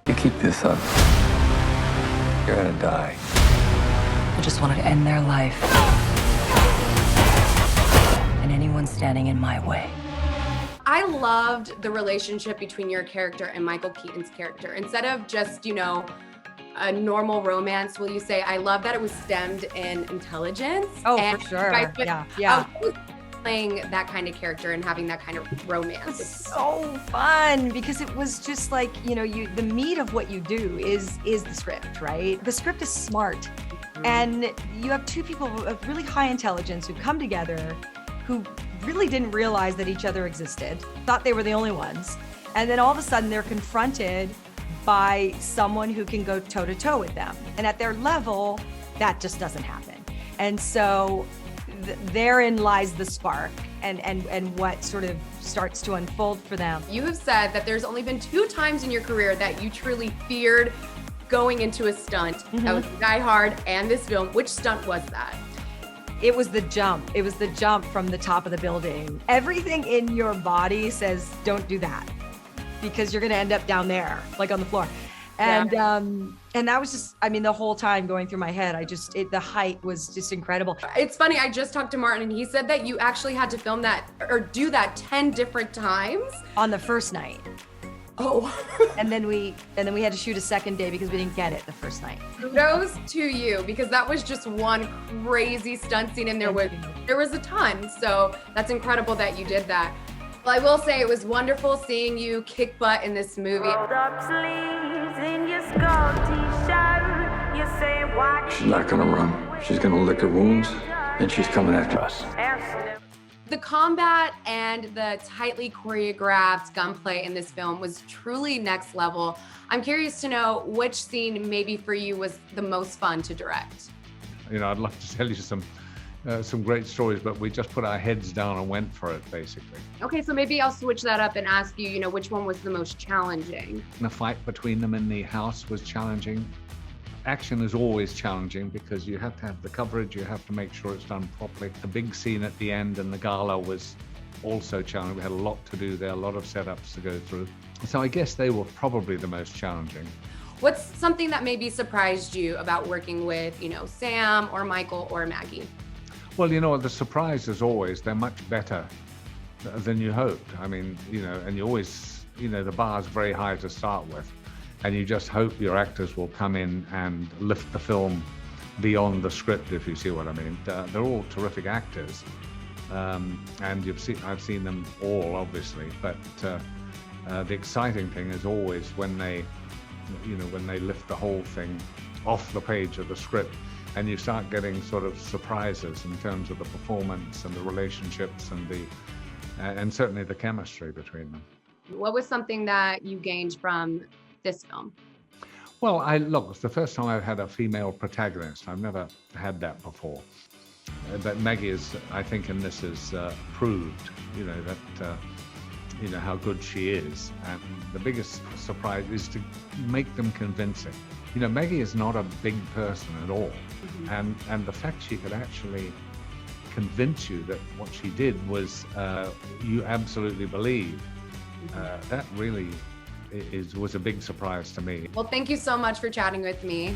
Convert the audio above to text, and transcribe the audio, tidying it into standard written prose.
You keep this up, you're gonna die. I just wanted to end their life. And anyone standing in my way. I loved the relationship between your character and Michael Keaton's character. Instead of just, a normal romance, will you say, I love that it was stemmed in intelligence. Oh, and for sure. I would- Yeah. I was playing that kind of character and having that kind of romance. It's so fun because it was just like, the meat of what you do is the script, right? The script is smart. And you have two people of really high intelligence who come together, who really didn't realize that each other existed, thought they were the only ones. And then all of a sudden they're confronted by someone who can go toe to toe with them. And at their level, that just doesn't happen. And so therein lies the spark and what sort of starts to unfold for them. You have said that there's only been 2 times in your career that you truly feared going into a stunt. That was Die Hard and this film. Which stunt was that? It was the jump. It was the jump from the top of the building. Everything in your body says, don't do that, because you're gonna end up down there, like on the floor. And that was just, the whole time going through my head, the height was just incredible. It's funny, I just talked to Martin and he said that you actually had to film that or do that 10 different times. On the first night. Oh. and then we had to shoot a second day because we didn't get it the first night. Kudos to you, because that was just one crazy stunt scene and there was a ton. So that's incredible that you did that. Well, I will say it was wonderful seeing you kick butt in this movie. She's not gonna run. She's gonna lick her wounds, and she's coming after us. The combat and the tightly choreographed gunplay in this film was truly next level. I'm curious to know which scene maybe for you was the most fun to direct. I'd love to tell you some great stories, but we just put our heads down and went for it, basically. Okay, so maybe I'll switch that up and ask you, which one was the most challenging? The fight between them in the house was challenging. Action is always challenging because you have to have the coverage, you have to make sure it's done properly. The big scene at the end and the gala was also challenging. We had a lot to do there, a lot of setups to go through. So I guess they were probably the most challenging. What's something that maybe surprised you about working with, Sam or Michael or Maggie? Well, the surprise is always, they're much better than you hoped. And you always, the bar's very high to start with. And you just hope your actors will come in and lift the film beyond the script, if you see what I mean. They're all terrific actors. And I've seen them all, obviously. But the exciting thing is always when they lift the whole thing off the page of the script, and you start getting sort of surprises in terms of the performance and the relationships and certainly the chemistry between them. What was something that you gained from this film? Well, it's the first time I've had a female protagonist. I've never had that before. But Maggie is, I think, in this is proved, that how good she is. And the biggest surprise is to make them convincing. Maggie is not a big person at all. And the fact she could actually convince you that what she did was you absolutely believe, that really was a big surprise to me. Well, thank you so much for chatting with me.